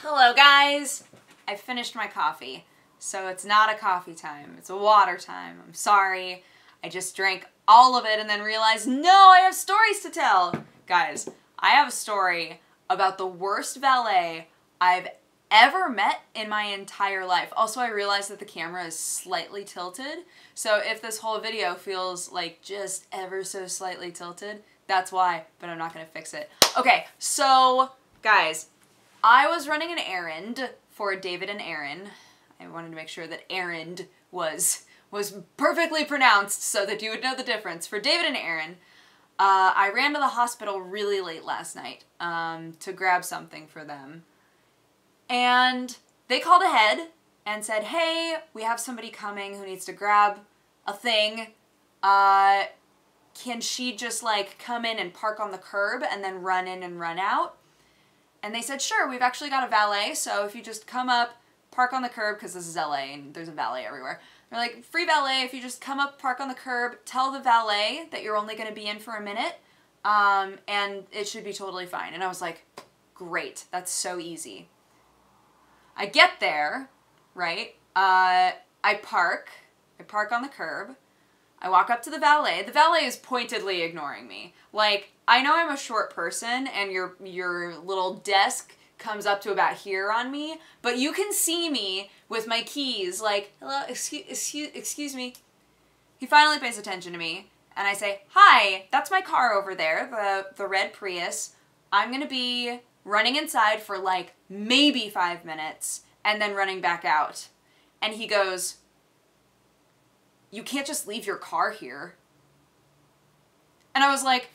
Hello guys! I finished my coffee. So it's not a coffee time, it's a water time. I'm sorry. I just drank all of it and then realized, no, I have stories to tell. Guys, I have a story about the worst valet I've ever met in my entire life. Also, I realized that the camera is slightly tilted. So if this whole video feels like just ever so slightly tilted, that's why, but I'm not gonna fix it. Okay, so guys, I was running an errand for David and Aaron. I wanted to make sure that errand was perfectly pronounced so that you would know the difference. For David and Aaron, I ran to the hospital really late last night to grab something for them. And they called ahead and said, hey, we have somebody coming who needs to grab a thing. Can she just like come in and park on the curb and then run in and run out? And they said, sure, we've actually got a valet, so if you just come up, park on the curb, because this is LA and there's a valet everywhere. They're like, free valet, if you just come up, park on the curb, tell the valet that you're only going to be in for a minute, and it should be totally fine. And I was like, great, that's so easy. I get there, right? I park on the curb. I walk up to the valet. The valet is pointedly ignoring me. Like, I know I'm a short person and your little desk comes up to about here on me, but you can see me with my keys like, hello, excuse me. He finally pays attention to me and I say, hi, that's my car over there, the red Prius. I'm gonna be running inside for like maybe 5 minutes and then running back out. And he goes, you can't just leave your car here. And I was like,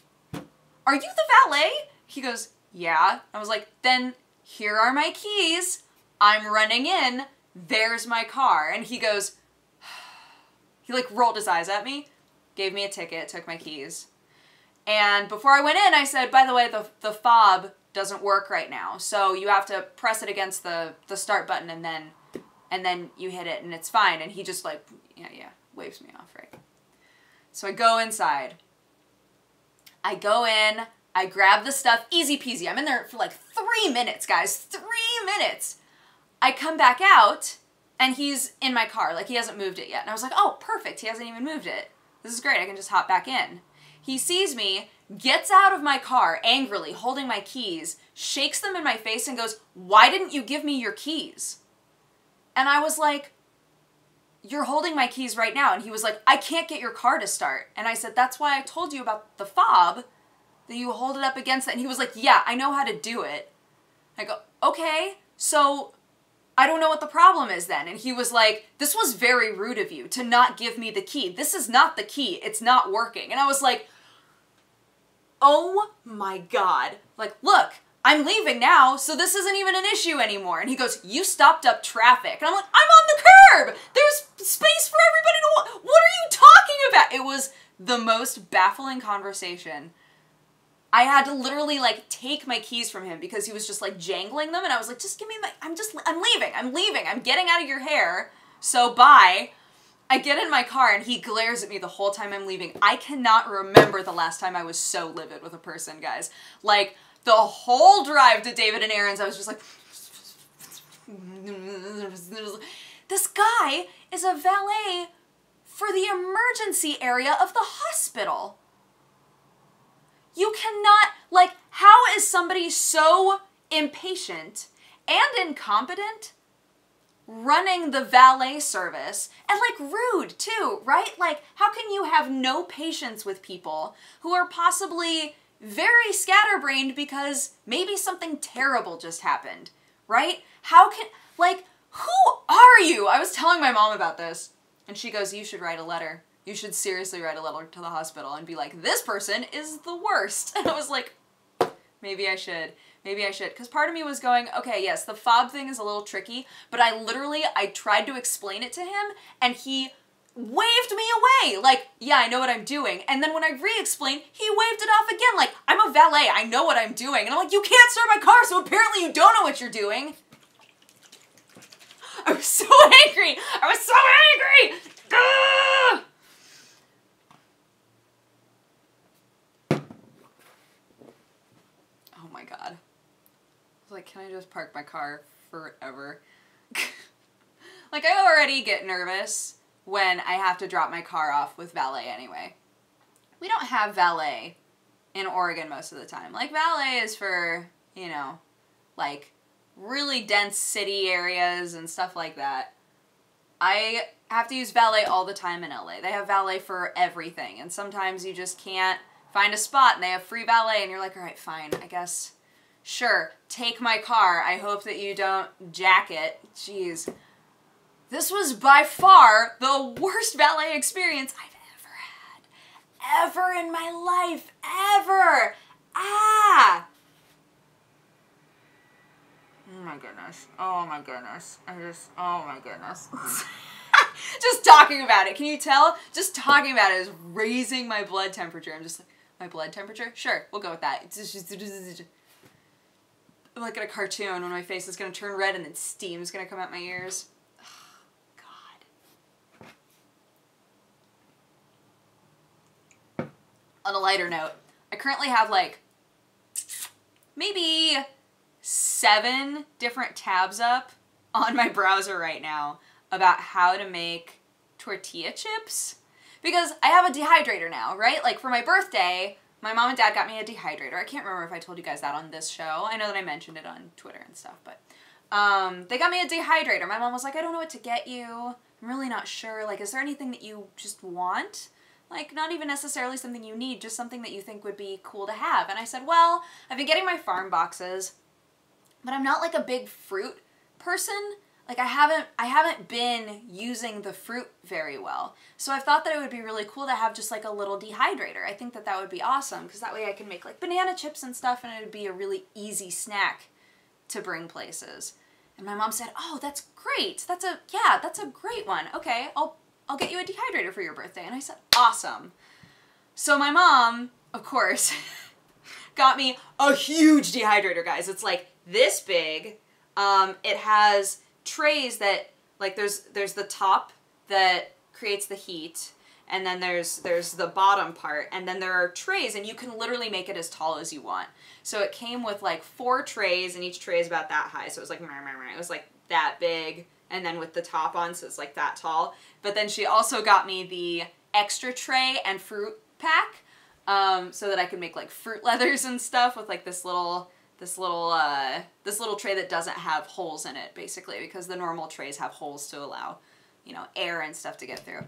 are you the valet? He goes, yeah. I was like, then here are my keys. I'm running in. There's my car. And he goes, he like rolled his eyes at me, gave me a ticket, took my keys. And before I went in, I said, by the way, the fob doesn't work right now. So you have to press it against the start button and then you hit it and it's fine. And he just like, yeah, waves me off, right? So I go inside. I go in, I grab the stuff, easy peasy. I'm in there for like 3 minutes, guys, 3 minutes. I come back out and he's in my car, like he hasn't moved it yet. And I was like, oh, perfect, he hasn't even moved it. This is great, I can just hop back in. He sees me, gets out of my car angrily, holding my keys, shakes them in my face and goes, why didn't you give me your keys? And I was like, you're holding my keys right now. And he was like, I can't get your car to start. And I said, that's why I told you about the fob, that you hold it up against it. And he was like, yeah, I know how to do it. I go, okay, so I don't know what the problem is then. And he was like, this was very rude of you to not give me the key. This is not the key. It's not working. And I was like, oh my God. Like, look, I'm leaving now, so this isn't even an issue anymore. And he goes, you stopped up traffic. And I'm like, I'm on the curb! There's space for everybody to what are you talking about? It was the most baffling conversation. I had to literally like take my keys from him because he was just like jangling them and I was like, just give me my, I'm leaving, I'm getting out of your hair, so bye. I get in my car and he glares at me the whole time I'm leaving. I cannot remember the last time I was so livid with a person, guys. Like, the whole drive to David and Aaron's, I was just like, this guy is a valet for the emergency area of the hospital. You cannot, like, how is somebody so impatient and incompetent running the valet service and like rude too, right? Like, how can you have no patience with people who are possibly very scatterbrained because maybe something terrible just happened, right? How can, like, who are you? I was telling my mom about this and she goes, you should write a letter. You should seriously write a letter to the hospital and be like, this person is the worst. And I was like, maybe I should. Maybe I should. Because part of me was going, okay, yes, the fob thing is a little tricky, but I tried to explain it to him and he waved me away. Like, yeah, I know what I'm doing. And then when I re-explained, he waved it off again. Like, I'm a valet. I know what I'm doing. And I'm like, you can't start my car, so apparently you don't know what you're doing. I was so angry. I was so angry. Ugh! Oh my God. was like, can I just park my car forever? Like, I already get nervous when I have to drop my car off with valet anyway. We don't have valet in Oregon most of the time. Like, valet is for, you know, like, really dense city areas and stuff like that. I have to use valet all the time in LA. They have valet for everything, and sometimes you just can't find a spot and they have free valet and you're like, all right, fine, I guess, sure, take my car. I hope that you don't jack it. Jeez. This was by far the worst valet experience I've ever in my life, ever. Ah! Oh my goodness. Oh my goodness. Oh my goodness. Just talking about it. Can you tell? Just talking about it is raising my blood temperature. I'm just like, my blood temperature? Sure, we'll go with that. I'm like in a cartoon when my face is going to turn red and then steam's going to come out my ears. Oh, God. On a lighter note, I currently have like maybe 7 different tabs up on my browser right now about how to make tortilla chips. Because I have a dehydrator now, right? Like for my birthday, my mom and dad got me a dehydrator. I can't remember if I told you guys that on this show. I know that I mentioned it on Twitter and stuff, but they got me a dehydrator. My mom was like, I don't know what to get you. I'm really not sure. Like, is there anything that you just want? Like, not even necessarily something you need, just something that you think would be cool to have. And I said, well, I've been getting my farm boxes, but I'm not like a big fruit person. Like, I haven't been using the fruit very well. So I thought that it would be really cool to have just like a little dehydrator. I think that that would be awesome because that way I can make like banana chips and stuff and it would be a really easy snack to bring places. And my mom said, oh, that's great. That's a great one. Okay, I'll get you a dehydrator for your birthday. And I said, awesome. So my mom, of course, got me a huge dehydrator, guys. It's like this big. It has trays that, like, there's the top that creates the heat, and then there's the bottom part, and then there are trays, and you can literally make it as tall as you want. So it came with like 4 trays, and each tray is about that high. So it was like, it was like that big, and then with the top on, so it's like that tall. But then she also got me the extra tray and fruit pack, so that I could make like fruit leathers and stuff with like this little tray that doesn't have holes in it, basically, because the normal trays have holes to allow, you know, air and stuff to get through.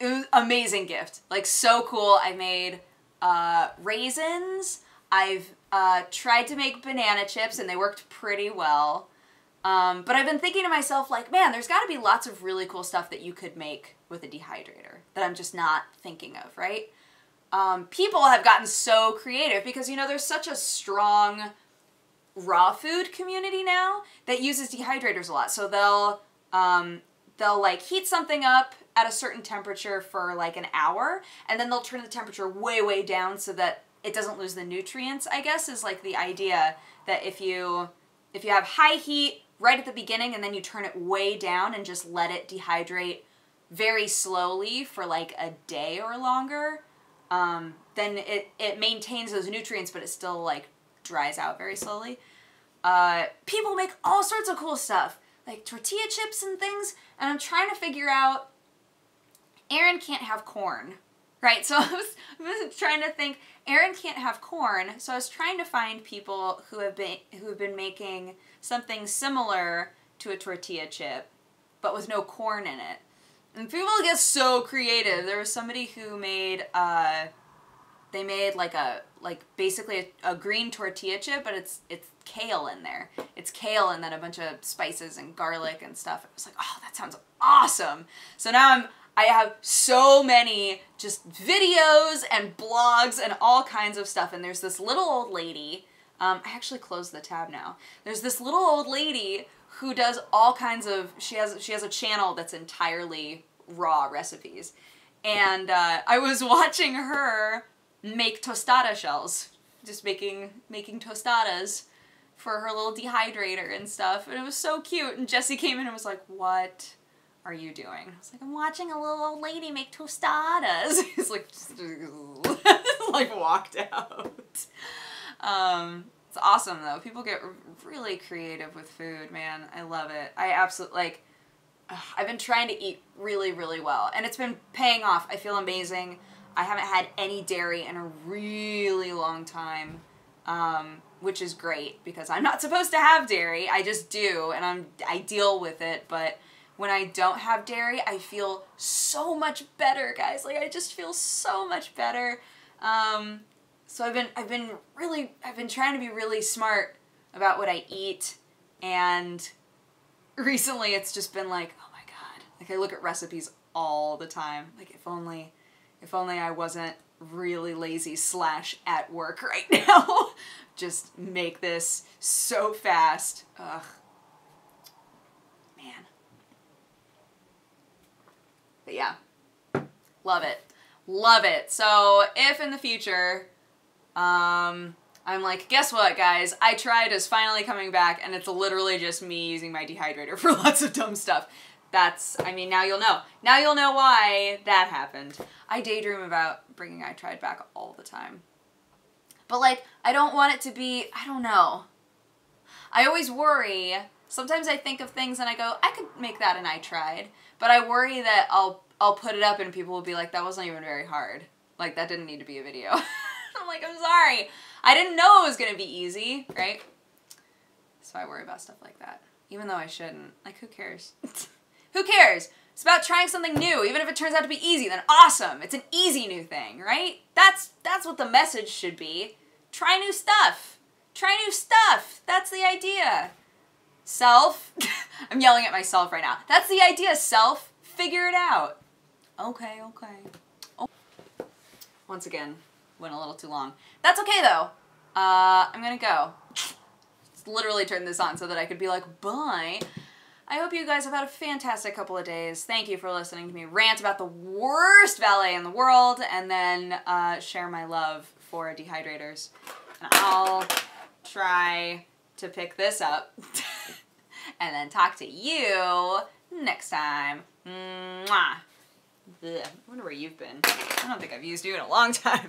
It was an amazing gift. Like, so cool. I made raisins. I've tried to make banana chips, and they worked pretty well. But I've been thinking to myself, like, man, there's got to be lots of really cool stuff that you could make with a dehydrator that I'm just not thinking of, right? People have gotten so creative because, you know, there's such a strong raw food community now that uses dehydrators a lot. So they'll like heat something up at a certain temperature for like an hour, and then they'll turn the temperature way, way down so that it doesn't lose the nutrients, I guess, is like the idea that if you have high heat right at the beginning and then you turn it way down and just let it dehydrate very slowly for like a day or longer, then it maintains those nutrients, but it still like dries out very slowly. People make all sorts of cool stuff, like tortilla chips and things, and I'm trying to figure out, Aaron can't have corn, right? So I was trying to think, Aaron can't have corn, so I was trying to find people who have been making something similar to a tortilla chip, but with no corn in it. And people get so creative. There was somebody who made, they made like basically a green tortilla chip, but it's kale in there. It's kale and then a bunch of spices and garlic and stuff. It was like, oh, that sounds awesome. So now I have so many just videos and blogs and all kinds of stuff. And there's this little old lady. I actually closed the tab now. There's this little old lady who does all kinds of, she has a channel that's entirely raw recipes. And I was watching her make tostada shells, just making tostadas for her little dehydrator and stuff. And it was so cute. And Jesse came in and was like, what are you doing? I was like, I'm watching a little old lady make tostadas. He's like, just, like walked out. It's awesome though. People get really creative with food, man. I love it. I absolutely, like, I've been trying to eat really, really well, and it's been paying off. I feel amazing. I haven't had any dairy in a really long time, which is great because I'm not supposed to have dairy. I just do, and I deal with it, but when I don't have dairy, I feel so much better, guys. Like, I just feel so much better. So I've been trying to be really smart about what I eat, and recently it's just been like, oh my God. Like, I look at recipes all the time. Like, if only I wasn't really lazy / at work right now. Just make this so fast. Ugh. Man. But yeah. Love it. Love it. So if in the future, I'm like, guess what, guys? I Tried is finally coming back, and it's literally just me using my dehydrator for lots of dumb stuff. I mean, now you'll know. Now you'll know why that happened. I daydream about bringing I Tried back all the time. But, like, I don't want it to be, I don't know. I always worry. Sometimes I think of things and I go, I could make that an I Tried. But I worry that I'll put it up and people will be like, that wasn't even very hard. Like, that didn't need to be a video. I'm like, I'm sorry. I didn't know it was going to be easy, right? So I worry about stuff like that. Even though I shouldn't. Like, who cares? Who cares? It's about trying something new. Even if it turns out to be easy, then awesome. It's an easy new thing, right? That's what the message should be. Try new stuff. Try new stuff. That's the idea. Self. I'm yelling at myself right now. That's the idea, self. Figure it out. Okay. Oh. Once again, went a little too long. That's okay, though. I'm gonna go. Literally turned this on so that I could be like, bye. I hope you guys have had a fantastic couple of days. Thank you for listening to me rant about the worst valet in the world, and then share my love for dehydrators. And I'll try to pick this up and then talk to you next time. Mwah. Ugh. I wonder where you've been. I don't think I've used you in a long time.